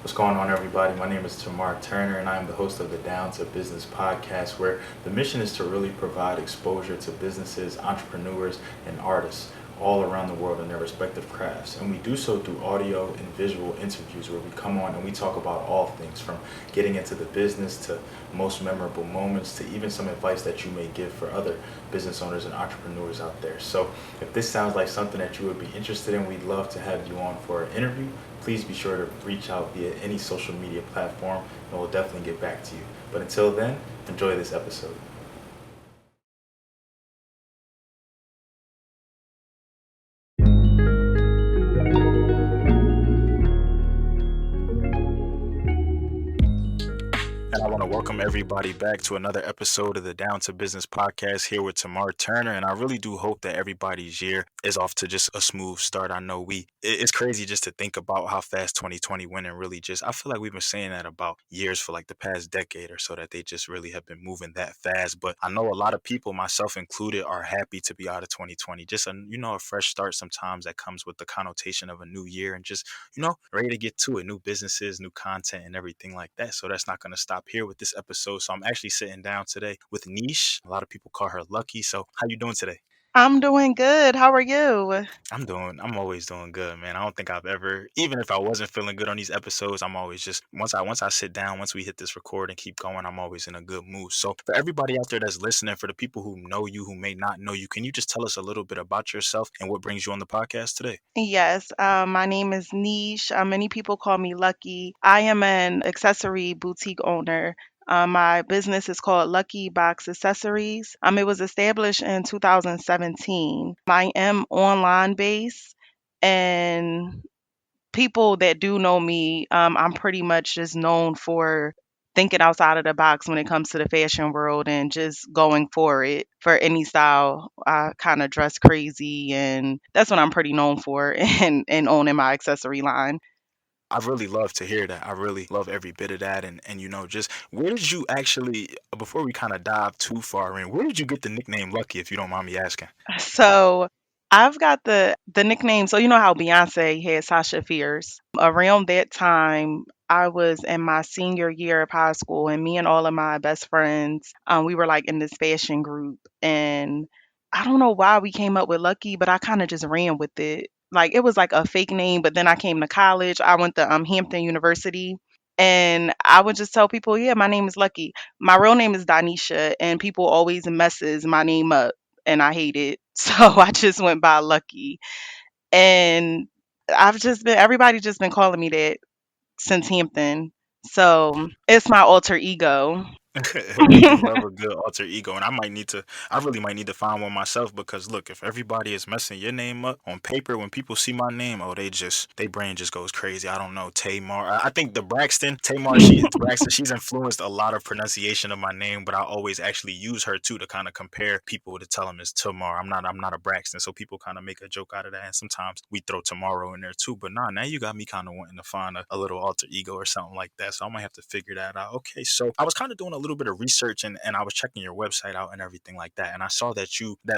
What's going on, everybody? My name is Tamar Turner, and I'm the host of the Down to Business podcast, where the mission is to really provide exposure to businesses, entrepreneurs, and artists all around the world in their respective crafts. And we do so through audio and visual interviews where we come on and we talk about all things from getting into the business to most memorable moments to even some advice that you may give for other business owners and entrepreneurs out there. So if this sounds like something that you would be interested in, we'd love to have you on for an interview. Please be sure to reach out via any social media platform and we'll definitely get back to you. But until then, enjoy this episode. And I want to welcome everybody back to another episode of the Down to Business podcast here with Tamar Turner. And I really do hope that everybody's year is off to just a smooth start. I know it's crazy just to think about how fast 2020 went and really just, I feel like we've been saying that about years for like the past decade or so that they just really have been moving that fast. But I know a lot of people, myself included, are happy to be out of 2020. Just a fresh start sometimes that comes with the connotation of a new year and just ready to get to it. New businesses, new content, and everything like that. So that's not going to stop here with this episode. So I'm actually sitting down today with Nish. A lot of people call her Lucky. So how you doing today? I'm doing good. How are you? I'm always doing good, man. I don't think I've ever, even if I wasn't feeling good on these episodes, I'm always just, once I sit down, once we hit this record and keep going, I'm always in a good mood. So for everybody out there that's listening, for the people who know you, who may not know you, can you just tell us a little bit about yourself and what brings you on the podcast today? Yes, my name is Nish. Many people call me Lucky. I am an accessory boutique owner. My business is called Lucky Box Accessories. It was established in 2017. I am online based, and people that do know me, I'm pretty much just known for thinking outside of the box when it comes to the fashion world and just going for it for any style. I kind of dress crazy, and that's what I'm pretty known for, and owning my accessory line. I really love to hear that. I really love every bit of that. And just where did you actually, before we kind of dive too far in, where did you get the nickname Lucky, if you don't mind me asking? So I've got the nickname. So you know how Beyonce had Sasha Fierce. Around that time, I was in my senior year of high school, and me and all of my best friends, we were like in this fashion group, and I don't know why we came up with Lucky, but I kind of just ran with it. Like it was like a fake name, but then I came to college. I went to Hampton University. And I would just tell people, yeah, my name is Lucky. My real name is Donisha, and people always messes my name up and I hate it. So I just went by Lucky. And I've just been everybody just been calling me that since Hampton. So it's my alter ego. We do love a good alter ego, and I really might need to find one myself because look, if everybody is messing your name up on paper, when people see my name, oh, they brain just goes crazy. I don't know, Tamar. I think the Braxton, Tamar, Braxton, she's influenced a lot of pronunciation of my name, but I always actually use her too to kind of compare people to tell them it's Tamar. I'm not a Braxton, so people kind of make a joke out of that, and sometimes we throw tomorrow in there too. But nah, now you got me kind of wanting to find a little alter ego or something like that, so I might have to figure that out. Okay, so I was kind of doing a little bit of research and I was checking your website out and everything like that, and I saw that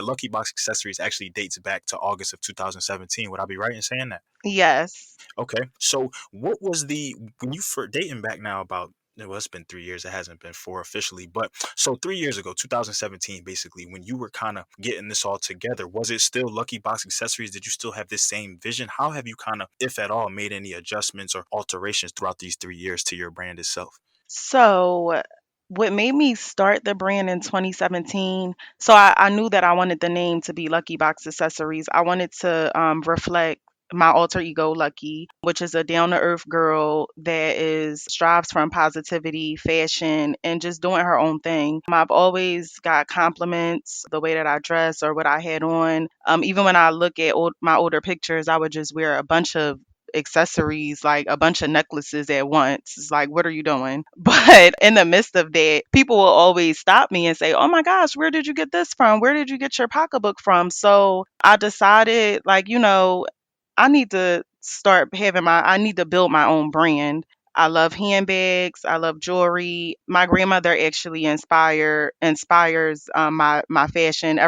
Lucky Box Accessories actually dates back to August of 2017. Would I be right in saying that? Yes. Okay, so what was the when you for dating back now about, well, it's been 3 years. It hasn't been four officially, but so 3 years ago, 2017, basically, when you were kind of getting this all together, was it still Lucky Box Accessories? Did you still have this same vision? How have you kind of, if at all, made any adjustments or alterations throughout these 3 years to your brand itself? So what made me start the brand in 2017? So I knew that I wanted the name to be Lucky Box Accessories. I wanted to reflect my alter ego Lucky, which is a down to earth girl that is strives from positivity, fashion, and just doing her own thing. I've always got compliments the way that I dress or what I had on. Even when I look at my older pictures, I would just wear a bunch of accessories, like a bunch of necklaces at once. It's like, what are you doing? But in the midst of that, people will always stop me and say, oh my gosh, where did you get this from? Where did you get your pocketbook from? So I decided, like, I need to I need to build my own brand. I love handbags. I love jewelry. My grandmother actually inspires my fashion.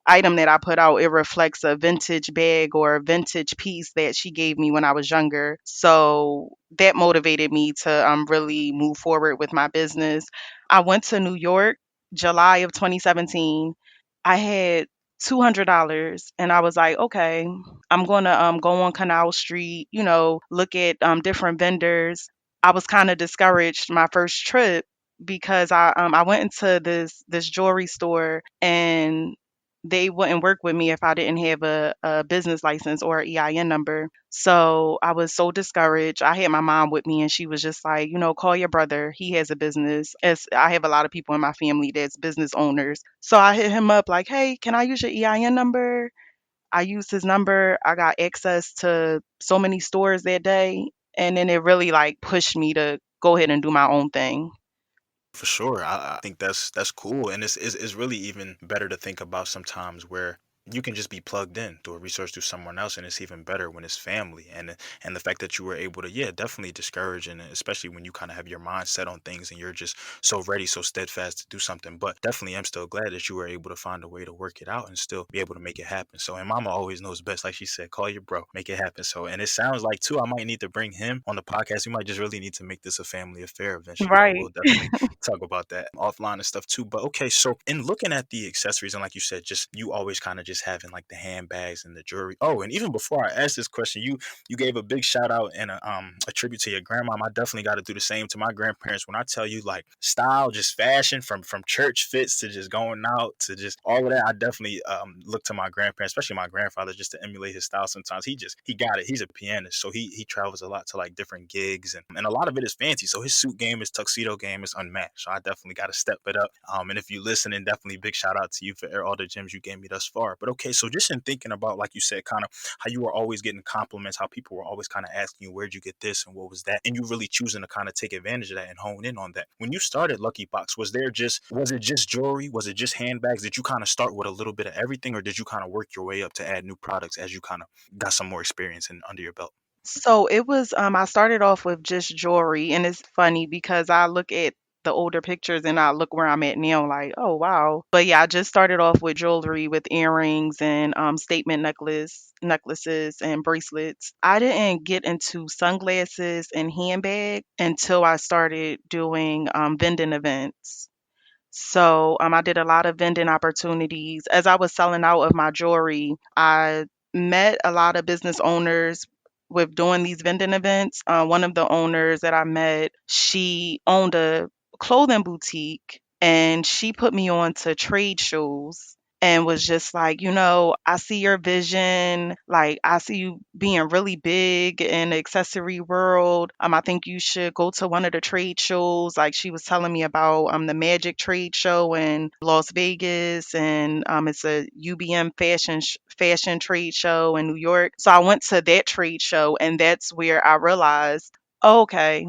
item that I put out, it reflects a vintage bag or a vintage piece that she gave me when I was younger. So that motivated me to really move forward with my business. I went to New York July of 2017. I had $200 and I was like, okay, I'm going to go on Canal Street, look at different vendors. I was kind of discouraged my first trip because I went into this jewelry store and they wouldn't work with me if I didn't have a business license or an EIN number. So I was so discouraged. I had my mom with me and she was just like, call your brother. He has a business. As I have a lot of people in my family that's business owners. So I hit him up like, hey, can I use your EIN number? I used his number. I got access to so many stores that day. And then it really like pushed me to go ahead and do my own thing. For sure. I think that's cool. And it's really even better to think about sometimes where you can just be plugged in, do a research through someone else, and it's even better when it's family. And the fact that you were able to, yeah, definitely discourage, and especially when you kind of have your mind set on things and you're just so ready, so steadfast to do something. But definitely I'm still glad that you were able to find a way to work it out and still be able to make it happen. So, and mama always knows best, like she said, call your bro, make it happen. So, and it sounds like too, I might need to bring him on the podcast. We might just really need to make this a family affair eventually, but Right. we'll definitely talk about that offline and stuff too. But okay, so in looking at the accessories and like you said, just you always kind of just having like the handbags and the jewelry. Oh, and even before I asked this question, you gave a big shout out and a tribute to your grandmom. I definitely got to do the same to my grandparents. When I tell you like style, just fashion from church fits to just going out to just all of that, I definitely look to my grandparents, especially my grandfather, just to emulate his style. Sometimes he got it. He's a pianist, so he travels a lot to like different gigs and a lot of it is fancy. So his suit game, his tuxedo game is unmatched. So I definitely got to step it up. And if you listen, and definitely big shout out to you for all the gems you gave me thus far. But okay, so just in thinking about, like you said, kind of how you were always getting compliments, how people were always kind of asking you, where'd you get this and what was that? And you really choosing to kind of take advantage of that and hone in on that. When you started Lucky Box, was it just jewelry? Was it just handbags? Did you kind of start with a little bit of everything, or did you kind of work your way up to add new products as you kind of got some more experience in under your belt? So it was I started off with just jewelry and it's funny because I look at the older pictures and I look where I'm at now like, oh wow. But yeah, I just started off with jewelry with earrings and statement necklaces and bracelets. I didn't get into sunglasses and handbag until I started doing vending events. So I did a lot of vending opportunities. As I was selling out of my jewelry, I met a lot of business owners with doing these vending events. One of the owners that I met, she owned a clothing boutique and she put me on to trade shows and was just like, I see your vision. Like, I see you being really big in the accessory world. I think you should go to one of the trade shows. Like, she was telling me about the Magic Trade Show in Las Vegas, and it's a UBM fashion trade show in New York. So I went to that trade show, and that's where I realized, oh, okay,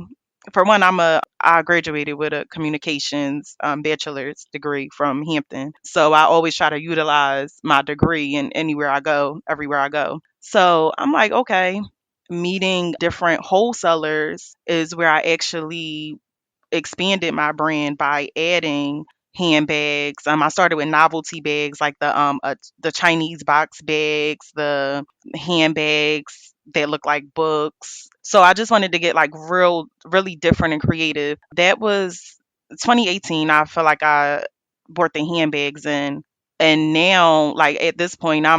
for one, I graduated with a communications bachelor's degree from Hampton. So I always try to utilize my degree in anywhere I go, everywhere I go. So I'm like, okay, meeting different wholesalers is where I actually expanded my brand by adding handbags. I started with novelty bags like the Chinese box bags, the handbags that look like books. So I just wanted to get like really different and creative. That was 2018. I feel like I bought the handbags in. And now, like at this point, I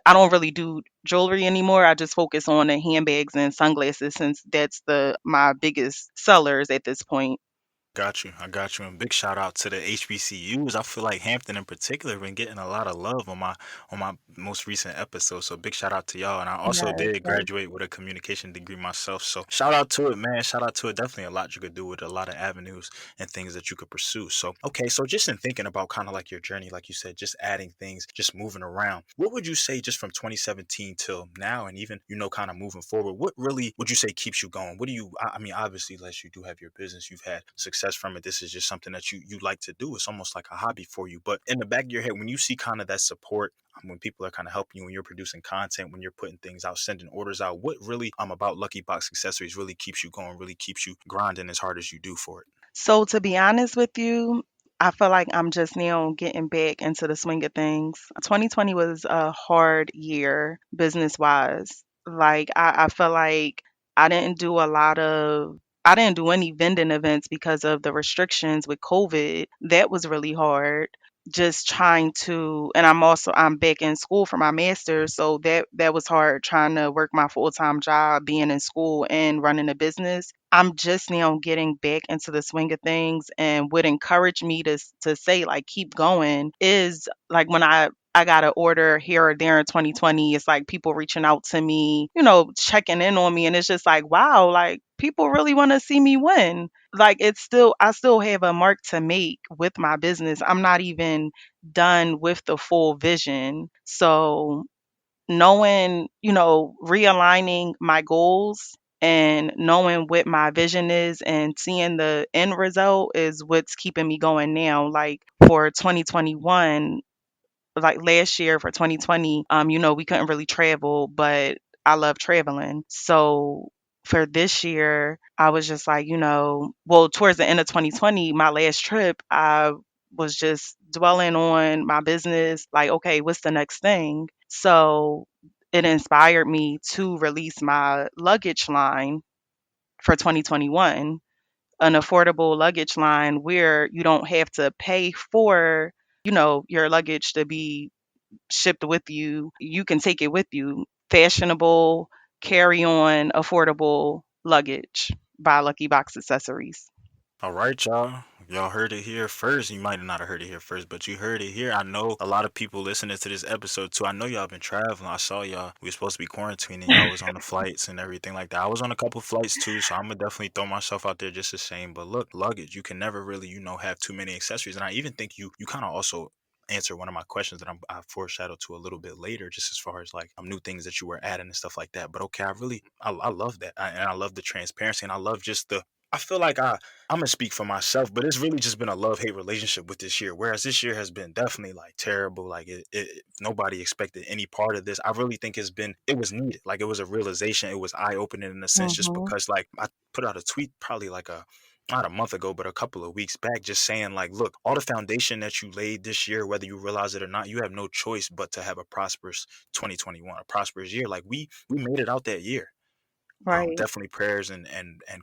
don't really do jewelry anymore. I just focus on the handbags and sunglasses since that's the my biggest sellers at this point. Got you. I got you. And big shout out to the HBCUs. I feel like Hampton in particular been getting a lot of love on my most recent episode. So big shout out to y'all. And I also Yes, did yes. graduate with a communication degree myself. So shout out to it, man. Shout out to it. Definitely a lot you could do with a lot of avenues and things that you could pursue. So okay, so just in thinking about kind of like your journey, like you said, just adding things, just moving around. What would you say just from 2017 till now and even, kind of moving forward, what really would you say keeps you going? What do you I mean, obviously, unless you do have your business, you've had success from it. This is just something that you like to do. It's almost like a hobby for you. But in the back of your head, when you see kind of that support, when people are kind of helping you, when you're producing content, when you're putting things out, sending orders out, what really about Lucky Box Accessories really keeps you going, really keeps you grinding as hard as you do for it? So to be honest with you, I feel like I'm just now getting back into the swing of things. 2020 was a hard year business wise. Like I feel like I didn't do a lot of I didn't do any vending events because of the restrictions with COVID. That was really hard. Just trying to, and I'm back in school for my master's, so that was hard trying to work my full-time job, being in school and running a business. I'm just now getting back into the swing of things, and would encourage me to say like keep going is like when I got an order here or there in 2020. It's like people reaching out to me, checking in on me, and it's just like wow, like people really want to see me win. Like I still have a mark to make with my business. I'm not even done with the full vision. So knowing, realigning my goals and knowing what my vision is and seeing the end result is what's keeping me going now. Like for 2021, like last year for 2020, we couldn't really travel, but I love traveling. So for this year, I was just like, well, towards the end of 2020, my last trip, I was just dwelling on my business, like, okay, what's the next thing? So it inspired me to release my luggage line for 2021, an affordable luggage line where you don't have to pay for, your luggage to be shipped with you. You can take it with you. Fashionable, carry on, affordable luggage by Lucky Box Accessories. All right, y'all. Y'all heard it here first. You might not have heard it here first, but you heard it here. I know a lot of people listening to this episode too. I know y'all been traveling. I saw y'all. We were supposed to be quarantining. Y'all was on the flights and everything like that. I was on a couple flights too, so I'm gonna definitely throw myself out there just the same. But look, luggage. You can never really, have too many accessories. And I even think you kind of also answer one of my questions that I foreshadowed to a little bit later, just as far as like new things that you were adding and stuff like that. But okay, I love that, and I love the transparency, and I love just the. I feel like I'm gonna speak for myself, but it's really just been a love hate relationship with this year. Whereas this year has been definitely like terrible. Like nobody expected any part of this. I really think it was needed. Like it was a realization. It was eye opening in a sense, just Mhm. because like I put out a tweet probably like a not a month ago, but a couple of weeks back, just saying like, look, all the foundation that you laid this year, whether you realize it or not, you have no choice but to have a prosperous 2021, a prosperous year. Like we made it out that year. Right, Definitely prayers and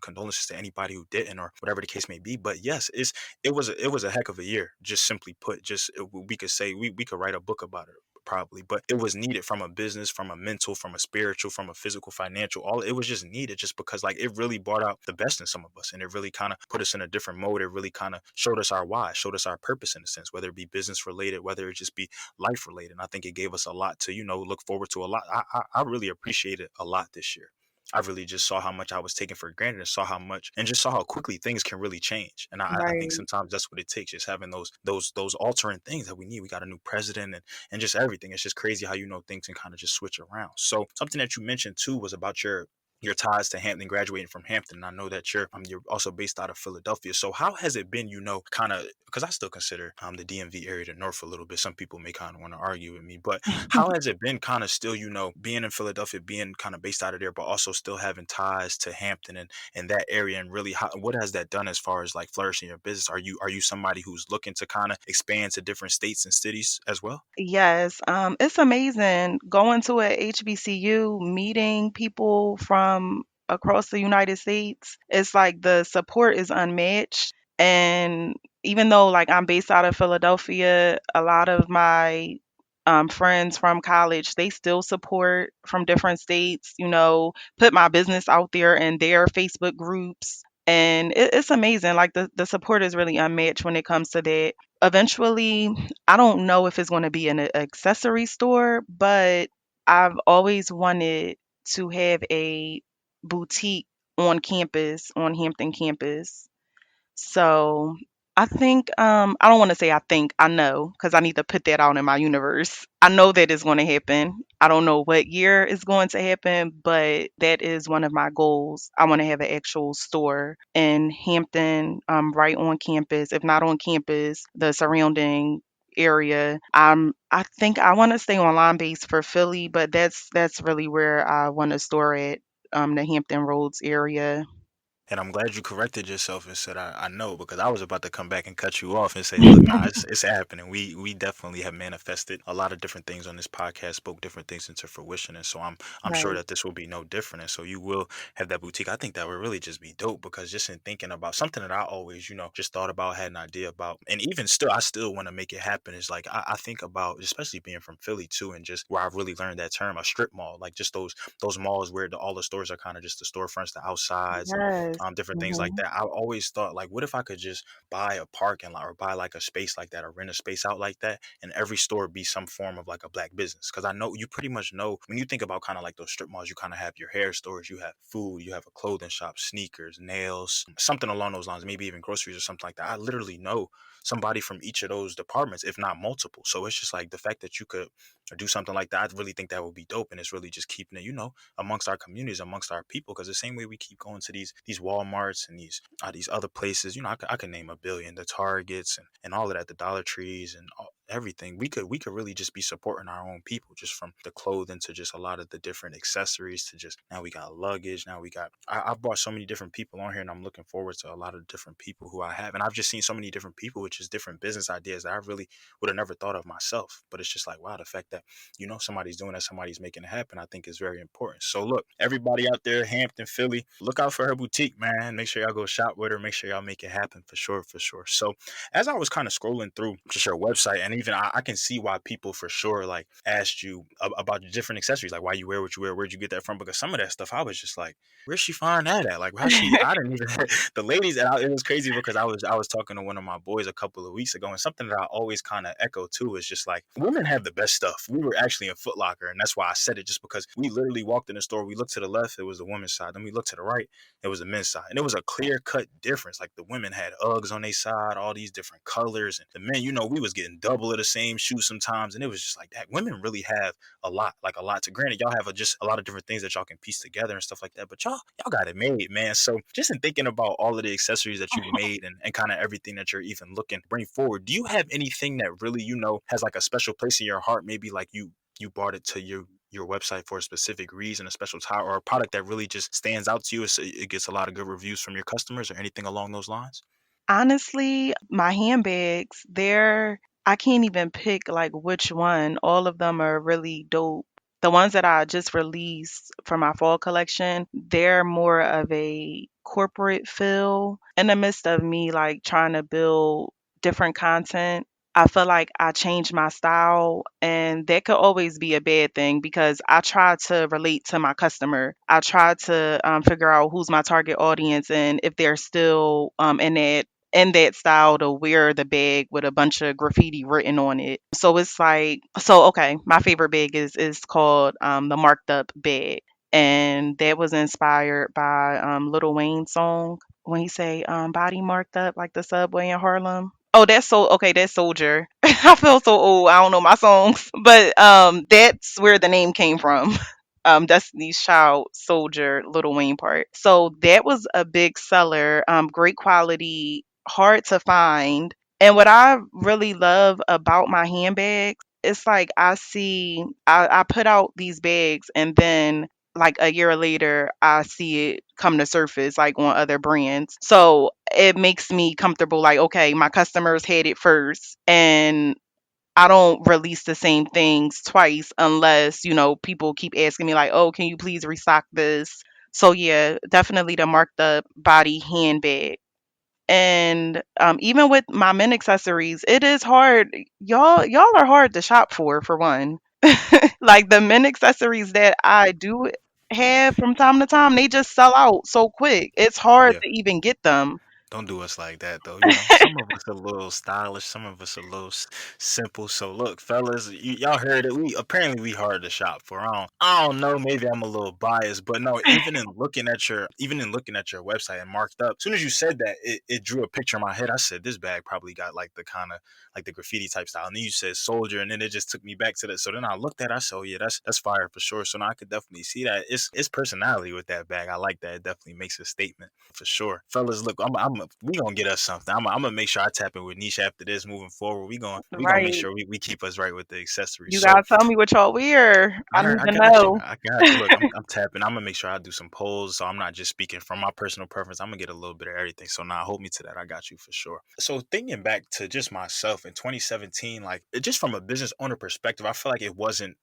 condolences to anybody who didn't or whatever the case may be. But yes, it was a heck of a year. Just simply put, we could say we could write a book about it probably, but it was needed from a business, from a mental, from a spiritual, from a physical, financial. All it was just needed just because like it really brought out the best in some of us, and it really kind of put us in a different mode. It really kind of showed us our why, showed us our purpose in a sense, whether it be business related, whether it just be life related. And I think it gave us a lot to look forward to a lot. I really appreciated a lot this year. I really just saw how much I was taking for granted and saw how much and just saw how quickly things can really change. And I think right, sometimes that's what it takes, just having those altering things that we need. We got a new president and just everything. It's just crazy how things can kind of just switch around. So something that you mentioned too was about your ties to Hampton, graduating from Hampton. I know that you're also based out of Philadelphia. So how has it been, kind of because I still consider the DMV area the North a little bit. Some people may kind of want to argue with me, but how has it been kind of still, being in Philadelphia, being kind of based out of there, but also still having ties to Hampton and that area, and really what has that done as far as like flourishing your business? Are you somebody who's looking to kind of expand to different states and cities as well? Yes, it's amazing going to a HBCU, meeting people from across the United States. It's like the support is unmatched. And even though like I'm based out of Philadelphia, a lot of my friends from college, they still support from different states, put my business out there in their Facebook groups. And it's amazing. Like the support is really unmatched when it comes to that. Eventually, I don't know if it's going to be an accessory store, but I've always wanted to have a boutique on campus, on Hampton campus. So I think I don't want to say I think I know because I need to put that out in my universe. I know that it's going to happen. I don't know what year it's going to happen, but that is one of my goals. I want to have an actual store in Hampton, right on campus. If not on campus, the surrounding area. I think I want to stay online base for Philly, but that's really where I want to store it. The Hampton Roads area. And I'm glad you corrected yourself and said I know, because I was about to come back and cut you off and say, look, nah, it's happening. We definitely have manifested a lot of different things on this podcast, spoke different things into fruition, and so I'm sure Right. that this will be no different. And so you will have that boutique. I think that would really just be dope, because just in thinking about something that I always, just thought about, had an idea about, and even still, I still want to make it happen. Is like I think about, especially being from Philly too, and just where I've really learned that term, a strip mall, like just those malls where all the stores are kind of just the storefronts, the outsides, and Yes. different things like Hmm. that. I always thought, like, what if I could just buy a parking lot or buy like a space like that or rent a space out like that, and every store be some form of like a black business? Because I know you pretty much know when you think about kind of like those strip malls, you kind of have your hair stores, you have food, you have a clothing shop, sneakers, nails, something along those lines, maybe even groceries or something like that. I literally know somebody from each of those departments, if not multiple. So it's just like the fact that you could do something like that, I really think that would be dope. And it's really just keeping it, amongst our communities, amongst our people. Because the same way we keep going to these WalMarts and these other places, I can name a billion, the Targets and all of that, the Dollar Trees and everything. We could really just be supporting our own people, just from the clothing to just a lot of the different accessories to just now we got luggage. Now we got I've brought so many different people on here, and I'm looking forward to a lot of different people who I have. And I've just seen so many different people with just different business ideas that I really would have never thought of myself. But it's just like, wow, the fact that somebody's doing that, somebody's making it happen, I think is very important. So look, everybody out there, Hampton, Philly, look out for her boutique, man. Make sure y'all go shop with her. Make sure y'all make it happen, for sure, for sure. So as I was kind of scrolling through just your website, and even I can see why people for sure like asked you about your different accessories, like why you wear what you wear, where'd you get that from? Because some of that stuff I was just like, where's she find that at? Like, how she? I didn't even the ladies. It was crazy because I was talking to one of my boys a couple of weeks ago, and something that I always kind of echo too is just like, women have the best stuff. We were actually in Foot Locker, and that's why I said it, just because we literally walked in the store. We looked to the left, it was the women's side. Then we looked to the right, it was the men's side, and it was a clear cut difference. Like the women had Uggs on their side, all these different colors, and the men, we was getting double of the same shoes sometimes, and it was just like that. Women really have a lot, like a lot. To granted, y'all have just a lot of different things that y'all can piece together and stuff like that, but y'all got it made, man. So just in thinking about all of the accessories that you've made, and kind of everything that you're even looking to bring forward, do you have anything that really has like a special place in your heart? Maybe like you brought it to your website for a specific reason, a special time, or a product that really just stands out to you. It gets a lot of good reviews from your customers, or anything along those lines. Honestly, my handbags, I can't even pick like which one. All of them are really dope. The ones that I just released for my fall collection, they're more of a corporate feel. In the midst of me like trying to build different content, I feel like I changed my style, and that could always be a bad thing because I try to relate to my customer. I try to figure out who's my target audience and if they're still in that style to wear the bag with a bunch of graffiti written on it. So it's like, so okay, my favorite bag is called the marked up bag, and that was inspired by Lil Wayne's song when he say body marked up like the subway in Harlem. Oh, that's so okay. That's Soldier. I feel so old. I don't know my songs, but that's where the name came from. Destiny's Child, Soldier, Little Wayne part. So that was a big seller, great quality, hard to find. And what I really love about my handbags, it's like I put out these bags, and then like a year later, I see it come to surface like on other brands. So it makes me comfortable, like, okay, my customers had it first, and I don't release the same things twice unless, people keep asking me like, "Oh, can you please restock this?" So yeah, definitely the marked up body handbag. And even with my men accessories, it is hard. Y'all are hard to shop for one. Like the men accessories that I do have from time to time, they just sell out so quick. It's hard Yeah. to even get them. Don't do us like that though. Some of us a little stylish, some of us a little simple. So look, fellas, y'all heard it. We hard to shop for. I don't know. Maybe I'm a little biased, but no. Even in looking at your website and marked up, as soon as you said that, it drew a picture in my head. I said this bag probably got like the kind of like the graffiti type style. And then you said soldier, and then it just took me back to that. So then I looked at, it, I said, oh yeah, that's fire for sure. So now I could definitely see that it's personality with that bag. I like that. It definitely makes a statement for sure. Fellas, look, we gonna get us something. I'm gonna make sure I tap in with Niche after this. Moving forward, we gonna make Right. sure we keep us right with the accessories. You So gotta tell me what y'all wear. I all right, need I to got you. know. I got you. Look, I'm tapping. I'm gonna make sure I do some polls, so I'm not just speaking from my personal preference. I'm gonna get a little bit of everything. So now, hold me to that. I got you for sure. So thinking back to just myself in 2017, like just from a business owner perspective, I feel like it wasn't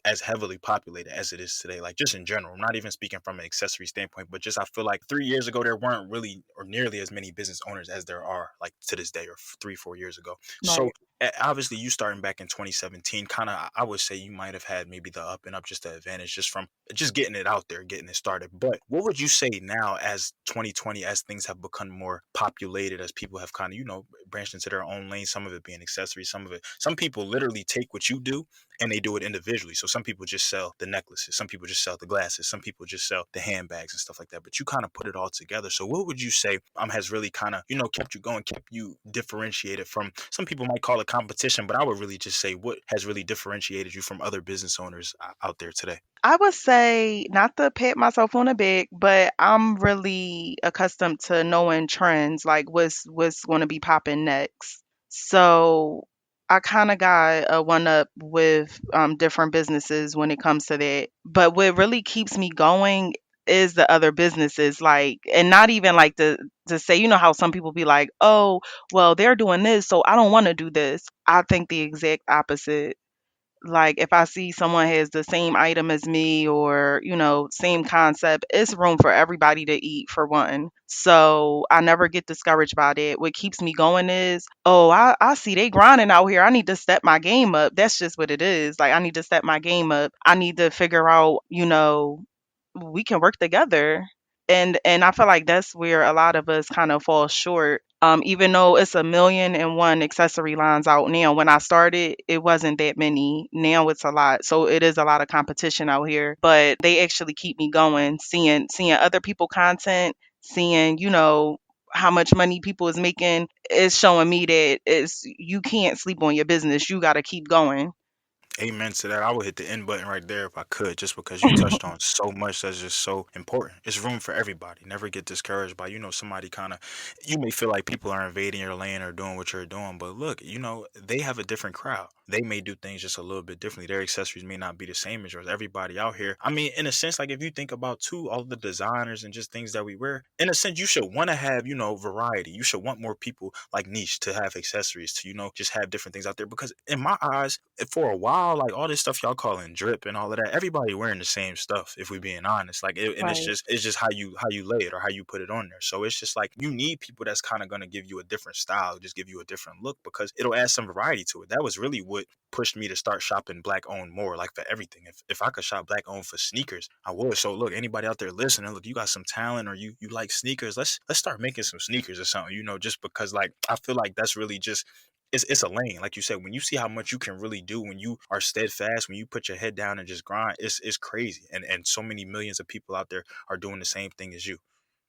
as heavily populated as it is today. Like just in general, I'm not even speaking from an accessory standpoint, but just I feel like 3 years ago there weren't really or nearly as many business owners as there are like to this day or 3 4 years ago. So Right. obviously you starting back in 2017 kind of I would say you might have had maybe the up and up just the advantage just from just getting it out there, getting it started. But what would you say now as 2020, as things have become more populated, as people have kind of branched into their own lane, some of it being accessories, some people literally take what you do and they do it individually. So some people just sell the necklaces, some people just sell the glasses, some people just sell the handbags and stuff like that. But you kind of put it all together. So what would you say has really kind of kept you going, kept you differentiated from, some people might call it competition, but I would really just say what has really differentiated you from other business owners out there today? I would say not to pat myself on the back, but I'm really accustomed to knowing trends, like what's going to be popping next. So I kind of got a one up with different businesses when it comes to that. But what really keeps me going is the other businesses, like, and not even like to say, how some people be like, oh, well, they're doing this, so I don't want to do this. I think the exact opposite. Like if I see someone has the same item as me, or same concept, it's room for everybody to eat, for one. So I never get discouraged by that. What keeps me going is, oh, I see they grinding out here, I need to step my game up. That's just what it is. Like I need to step my game up. I need to figure out, we can work together. And I feel like that's where a lot of us kind of fall short. Even though it's a million and one accessory lines out now, when I started, it wasn't that many. Now it's a lot. So it is a lot of competition out here. But they actually keep me going, seeing other people content, seeing, how much money people is making, is showing me that it's you can't sleep on your business. You gotta keep going. Amen to that. I would hit the end button right there if I could, just because you touched on so much that's just so important. It's room for everybody. Never get discouraged by, somebody kind of, you may feel like people are invading your lane or doing what you're doing, but look, they have a different crowd. They may do things just a little bit differently. Their accessories may not be the same as yours. Everybody out here, I mean, in a sense, like if you think about too, all the designers and just things that we wear, in a sense, you should want to have, variety. You should want more people like Niche to have accessories, to, just have different things out there. Because in my eyes, for a while, like all this stuff y'all calling drip and all of that, everybody wearing the same stuff. If we being honest, like, and Right. it's just how you lay it or how you put it on there. So it's just like you need people that's kind of gonna give you a different style, just give you a different look, because it'll add some variety to it. That was really what pushed me to start shopping black owned more, like for everything. If I could shop black owned for sneakers, I would. So look, anybody out there listening, look, you got some talent or you like sneakers, let's start making some sneakers or something, just because like I feel like that's really just, it's a lane. Like you said, when you see how much you can really do when you are steadfast, when you put your head down and just grind, it's crazy. And so many millions of people out there are doing the same thing as you.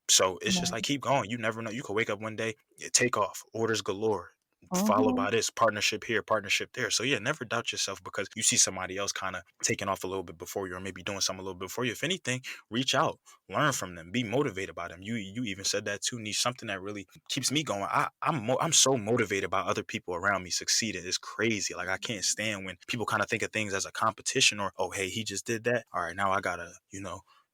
So it's just like keep going. You never know. You could wake up one day, take off, orders galore, followed Hmm. by this partnership here, partnership there. So yeah, never doubt yourself because you see somebody else kind of taking off a little bit before you, or maybe doing something a little bit before you. If anything, reach out, learn from them, be motivated by them. You even said that too, Niche. Something that really keeps me going. I'm so motivated by other people around me succeeding. It's crazy. Like I can't stand when people kind of think of things as a competition, or oh hey, he just did that. All right, now I gotta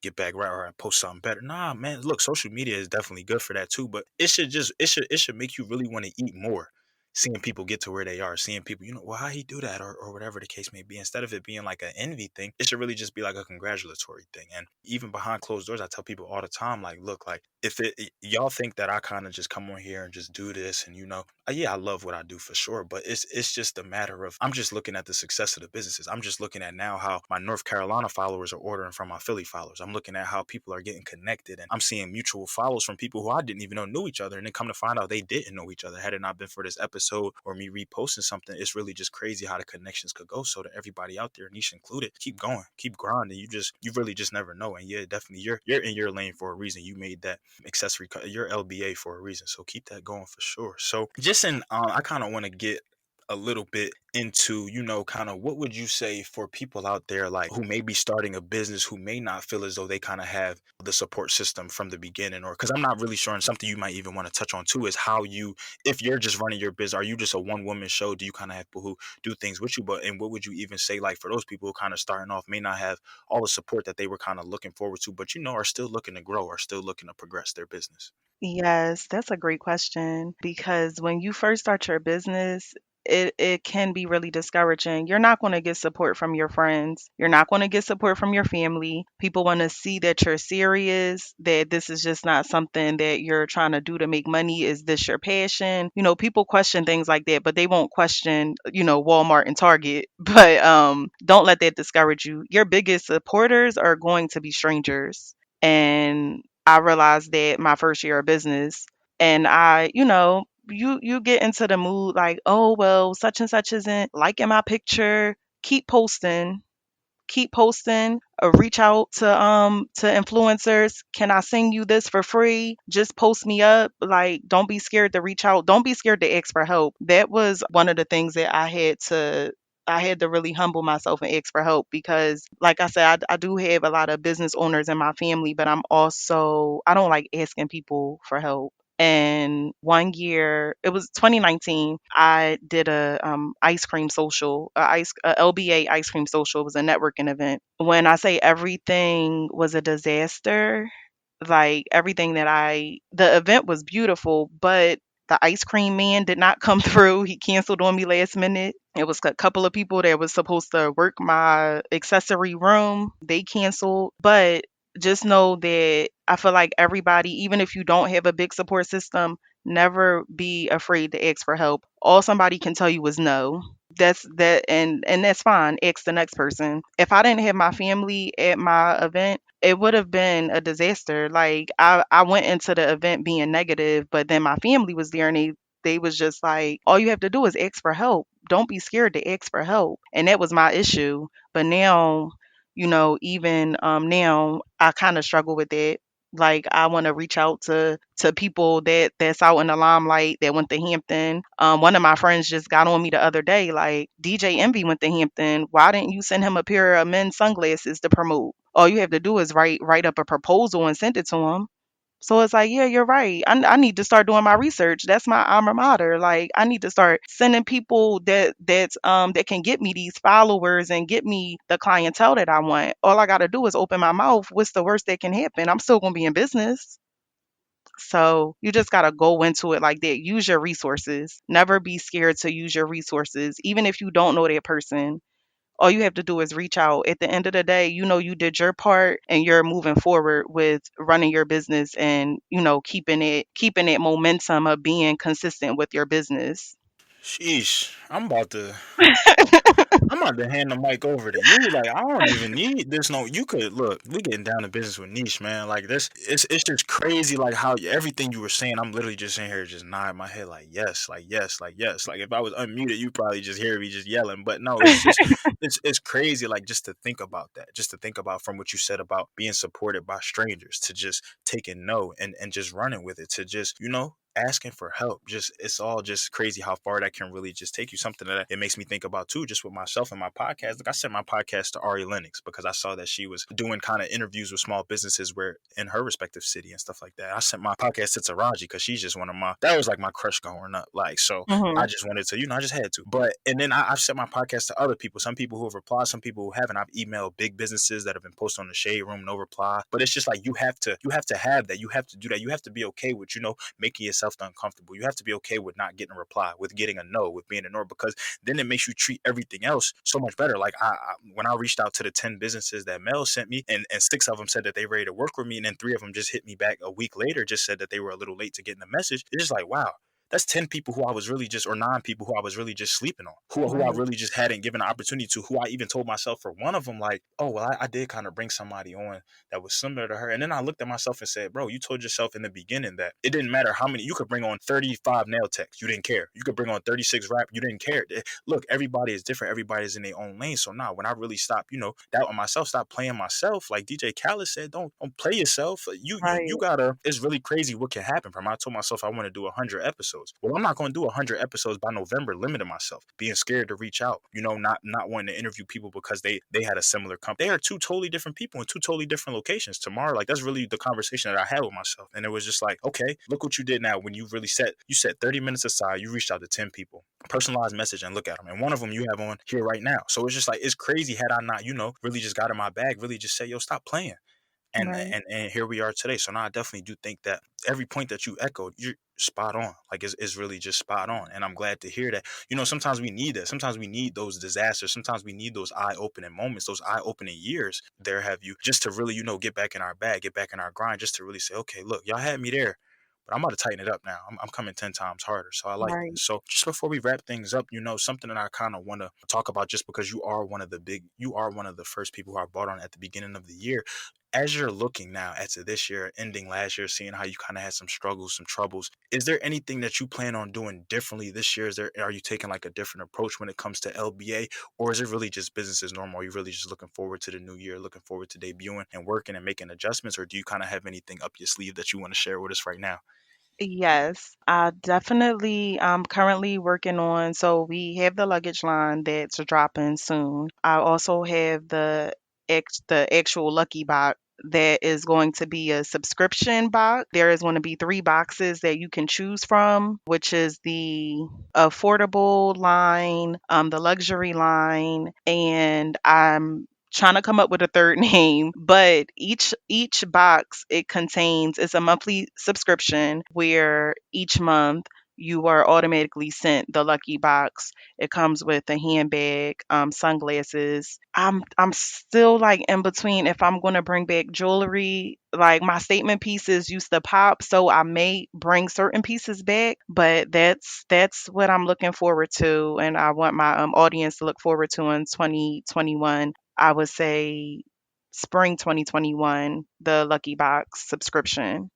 get back right, or I post something better. Nah, man. Look, social media is definitely good for that too, but it should make you really want to eat more. Seeing people get to where they are, seeing people, well, how he do that, or whatever the case may be. Instead of it being like an envy thing, it should really just be like a congratulatory thing. And even behind closed doors, I tell people all the time, like, look, like if y'all think that I kind of just come on here and just do this, and yeah, I love what I do for sure, but it's just a matter of I'm just looking at the success of the businesses. I'm just looking at now how my North Carolina followers are ordering from my Philly followers. I'm looking at how people are getting connected, and I'm seeing mutual follows from people who I didn't even know knew each other, and then come to find out they didn't know each other. Had it not been for this episode or me reposting something, it's really just crazy how the connections could go. So to everybody out there, Niche included, keep going, keep grinding. You really just never know. And yeah, definitely you're in your lane for a reason. You made that your LBA for a reason. So keep that going for sure. So just I kind of want to get a little bit into, kind of what would you say for people out there like who may be starting a business who may not feel as though they kind of have the support system from the beginning, or because I'm not really sure, and something you might even want to touch on too is how you, if you're just running your business, are you just a one woman show? Do you kind of have people who do things with you? But and what would you even say like for those people who kind of starting off may not have all the support that they were kind of looking forward to, but are still looking to grow, are still looking to progress their business? Yes, that's a great question because when you first start your business, it can be really discouraging. You're not going to get support from your friends. You're not going to get support from your family. People want to see that you're serious, that this is just not something that you're trying to do to make money. Is this your passion? People question things like that, but they won't question, Walmart and Target. But don't let that discourage you. Your biggest supporters are going to be strangers. And I realized that my first year of business, and you get into the mood like, oh well, such and such isn't liking my picture. Keep posting, keep posting. Reach out to influencers. Can I sing you this for free? Just post me up. Like, don't be scared to reach out. Don't be scared to ask for help. That was one of the things that I had to really humble myself and ask for help because, like I said, I do have a lot of business owners in my family, but I don't like asking people for help. And one year, it was 2019, I did a ice cream social, a LBA ice cream social. It was a networking event. When I say everything was a disaster, like everything the event was beautiful, but the ice cream man did not come through. He canceled on me last minute. It was a couple of people that was supposed to work my accessory room. They canceled. But just know that I feel like everybody, even if you don't have a big support system, never be afraid to ask for help. All somebody can tell you is no. And that's fine. Ask the next person. If I didn't have my family at my event, it would have been a disaster. Like I went into the event being negative, but then my family was there and they was just like, all you have to do is ask for help. Don't be scared to ask for help. And that was my issue. But now, even now I kind of struggle with it. Like I want to reach out to people that's out in the limelight that went to Hampton. One of my friends just got on me the other day, like DJ Envy went to Hampton. Why didn't you send him a pair of men's sunglasses to promote? All you have to do is write up a proposal and send it to him. So it's like, yeah, you're right. I need to start doing my research. That's my alma mater. Like I need to start sending people that can get me these followers and get me the clientele that I want. All I gotta do is open my mouth. What's the worst that can happen? I'm still gonna be in business. So you just gotta go into it like that. Use your resources. Never be scared to use your resources, even if you don't know that person. All you have to do is reach out. At the end of the day, you did your part and you're moving forward with running your business and, keeping it momentum of being consistent with your business. Sheesh, I'm about to hand the mic over to you. Like, I don't even need this. No, you could look. We getting down to business with Niche, man. Like this, it's just crazy. Like how everything you were saying, I'm literally just sitting here, just nodding my head, like yes, like yes, like yes. Like if I was unmuted, you probably just hear me just yelling. But no, it's crazy. Like just to think about that, just to think about from what you said about being supported by strangers to just taking no and just running with it to just asking for help. Just it's all just crazy how far that can really just take you. Something that it makes me think about too, just with myself and my podcast. Like I sent my podcast to Ari Lennox because I saw that she was doing kind of interviews with small businesses where in her respective city and stuff like that. I sent my podcast to Taraji because she's just one of my that was like my crush growing up. Like so I Mhm. just wanted to, I just had to. But and then I've sent my podcast to other people. Some people who have replied, some people who haven't. I've emailed big businesses that have been posted on the Shade Room, no reply. But it's just like you have to have that. You have to do that. You have to be okay with making yourself uncomfortable. You have to be okay with not getting a reply, with getting a no, with being ignored, because then it makes you treat everything else so much better. Like when I reached out to the 10 businesses that Mel sent me, and six of them said that they ready to work with me, and then three of them just hit me back a week later, just said that they were a little late to getting the message. It's just like, wow, that's 10 people who I was really just, or nine people who I was really just sleeping on, who I Right. really just hadn't given an opportunity to, who I even told myself for one of them, like, oh, well, I did kind of bring somebody on that was similar to her. And then I looked at myself and said, bro, you told yourself in the beginning that it didn't matter how many, you could bring on 35 nail techs, you didn't care. You could bring on 36 rap, you didn't care. Look, everybody is different. Everybody's in their own lane. So now when I really stopped, doubting myself, stop playing myself, like DJ Khaled said, don't play yourself. You Right. gotta, it's really crazy what can happen from. I told myself I want to do 100 episodes. episodes. Well, I'm not going to do 100 episodes by November, limiting myself, being scared to reach out, not wanting to interview people because they had a similar company. They are two totally different people in two totally different locations. Tomorrow, like that's really the conversation that I had with myself. And it was just like, okay, look what you did now when you set 30 minutes aside, you reached out to 10 people, personalized message, and look at them. And one of them you have on here right now. So it's just like, it's crazy had I not, really just got in my bag, really just say, yo, stop playing. and Right. and here we are today. So now I definitely do think that every point that you echoed, you're spot on. Like it's really just spot on, and I'm glad to hear that. Sometimes we need that. Sometimes we need those disasters. Sometimes we need those eye-opening moments, those eye-opening years. There have you just to really get back in our bag, get back in our grind, just to really say, okay, look, y'all had me there. But I'm about to tighten it up now. I'm coming 10 times harder. So I like that. Right. So just before we wrap things up, something that I kind of want to talk about, just because you are one of the first people who I brought on at the beginning of the year. As you're looking now at this year, ending last year, seeing how you kind of had some struggles, some troubles, is there anything that you plan on doing differently this year? Are you taking like a different approach when it comes to LBA, or is it really just business as normal? Are you really just looking forward to the new year, looking forward to debuting and working and making adjustments, or do you kind of have anything up your sleeve that you want to share with us right now? Yes, I definitely currently working on, so we have the luggage line that's dropping soon. I also have the actual Lucky Box that is going to be a subscription box. There is going to be three boxes that you can choose from, which is the affordable line, the luxury line, and I'm trying to come up with a third name, but each box, it contains, it's a monthly subscription where each month you are automatically sent the lucky box. It comes with a handbag, sunglasses. I'm still like in between if I'm going to bring back jewelry. Like my statement pieces used to pop, so I may bring certain pieces back, but that's what I'm looking forward to, and I want my audience to look forward to in 2021. I would say spring 2021, the Lucky Box subscription.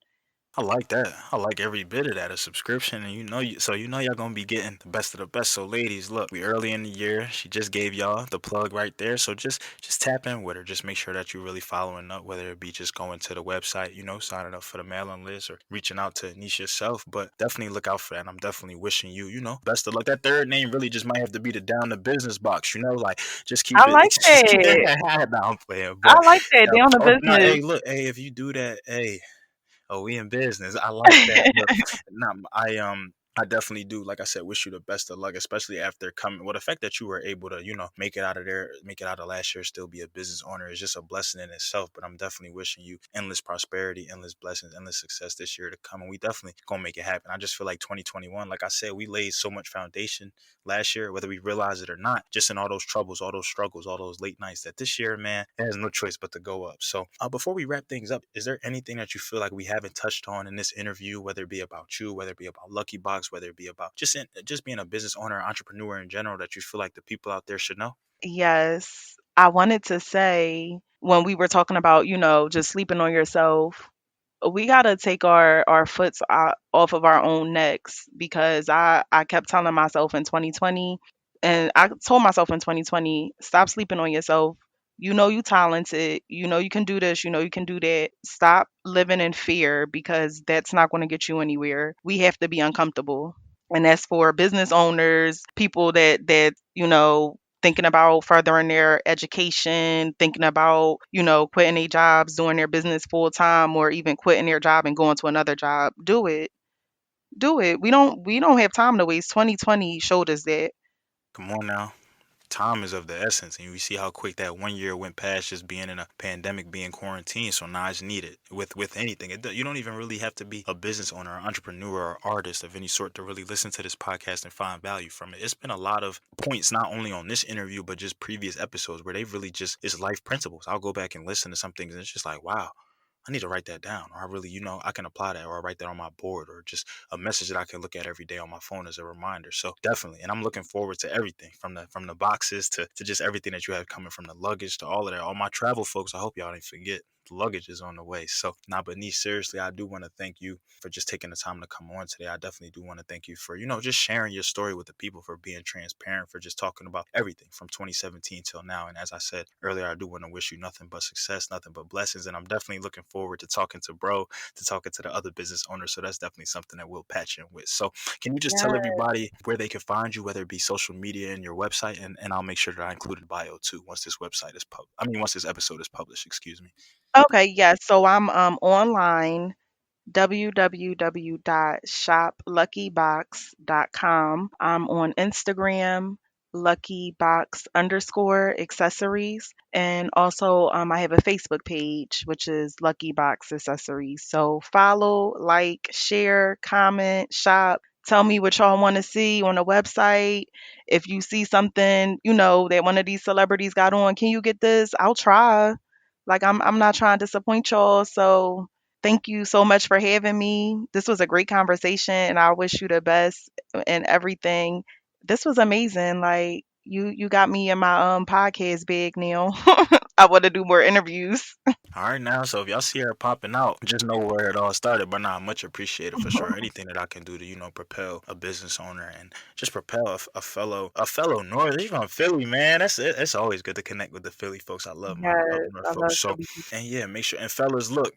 I like that. I like every bit of that. A subscription, and y'all gonna be getting the best of the best. So, ladies, look, we early in the year. She just gave y'all the plug right there. So just tap in with her. Just make sure that you're really following up, whether it be just going to the website, signing up for the mailing list, or reaching out to Niche yourself. But definitely look out for that. And I'm definitely wishing you, best of luck. That third name really just might have to be the down the business box. Like just keep I it, like just keep it. that. Nah, I'm playing, I but like that. yeah. Down the Oh no, business. hey, look, hey, if you do that, hey. Oh, we in business. I like that. But nah, I definitely do. Like I said, wish you the best of luck, especially after coming. Well, the fact that you were able to, make it out of there, make it out of last year, still be a business owner is just a blessing in itself. But I'm definitely wishing you endless prosperity, endless blessings, endless success this year to come. And we definitely gonna make it happen. I just feel like 2021, like I said, we laid so much foundation last year, whether we realize it or not, just in all those troubles, all those struggles, all those late nights, that this year, man, it has no choice but to go up. So before we wrap things up, is there anything that you feel like we haven't touched on in this interview, whether it be about you, whether it be about Lucky Box, whether it be about just being a business owner, entrepreneur in general, that you feel like the people out there should know? Yes. I wanted to say when we were talking about, just sleeping on yourself, we gotta take our foots off of our own necks because I kept telling myself in 2020, and I told myself in 2020, stop sleeping on yourself. You know you talented. You know you can do this. You know you can do that. Stop living in fear because that's not going to get you anywhere. We have to be uncomfortable, and that's for business owners, people that thinking about furthering their education, thinking about, quitting their jobs, doing their business full time, or even quitting their job and going to another job. Do it. Do it. We don't have time to waste. 2020 showed us that. Come on now. Time is of the essence, and we see how quick that 1 year went past, just being in a pandemic, being quarantined. So now it's needed with anything. You don't even really have to be a business owner, or entrepreneur, or artist of any sort to really listen to this podcast and find value from it. It's been a lot of points, not only on this interview, but just previous episodes where they really just, it's life principles. I'll go back and listen to some things, and it's just like, wow, I need to write that down, or I really, I can apply that, or I write that on my board, or just a message that I can look at every day on my phone as a reminder. So definitely, and I'm looking forward to everything from the boxes to just everything that you have coming, from the luggage to all of that. All my travel folks, I hope y'all didn't forget. the luggage is on the way. So, nah, but Niche, seriously, I do want to thank you for just taking the time to come on today. I definitely do want to thank you for, just sharing your story with the people, for being transparent, for just talking about everything from 2017 till now. And as I said earlier, I do want to wish you nothing but success, nothing but blessings. And I'm definitely looking forward to talking to bro, to talking to the other business owners. So that's definitely something that we'll patch in with. So can you just tell Yeah. everybody where they can find you, whether it be social media and your website, and I'll make sure that I include in bio too once this website is once this episode is published, excuse me. Okay, yes. So I'm online www.shopluckybox.com. I'm on Instagram, luckybox_accessories. And also, I have a Facebook page, which is Lucky Box Accessories. So follow, like, share, comment, shop. Tell me what y'all want to see on the website. If you see something, that one of these celebrities got on, can you get this? I'll try. Like I'm not trying to disappoint y'all. So thank you so much for having me. This was a great conversation and I wish you the best and everything. This was amazing. Like you got me in my podcast big now. I want to do more interviews. All right, now, so if y'all see her popping out, just know where it all started. But nah, much appreciated for sure. Anything that I can do to, propel a business owner and just propel a fellow North, even from Philly, man. That's it. It's always good to connect with the Philly folks. I love my up Yes, north I folks. love So, Philly people. and yeah, make sure, and fellas, look.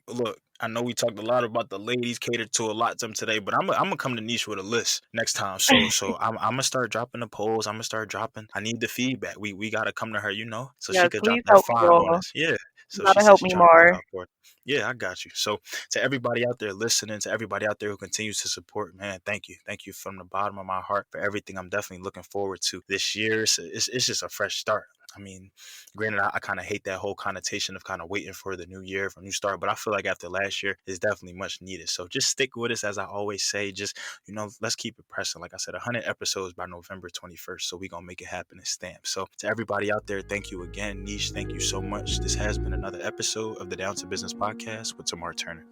I know we talked a lot about the ladies, catered to a lot to them today, but I'm gonna come to Niche with a list next time. So I'm gonna start dropping the polls. I'm gonna start dropping. I need the feedback. We gotta come to her, so she Yes, could drop please that help me five on all. us. Yeah. You So she gotta said help she me trying to look more. out for it. Yeah, I got you. So to everybody out there listening, to everybody out there who continues to support, man, thank you. Thank you from the bottom of my heart for everything. I'm definitely looking forward to this year. It's just a fresh start. I mean, granted, I kind of hate that whole connotation of kind of waiting for the new year, for a new start, but I feel like after last year, it's definitely much needed. So just stick with us, as I always say. Just, let's keep it pressing. Like I said, 100 episodes by November 21st. So we going to make it happen and stamp. So to everybody out there, thank you again. Niche, thank you so much. This has been another episode of the Down to Business podcast with Tamar Turner.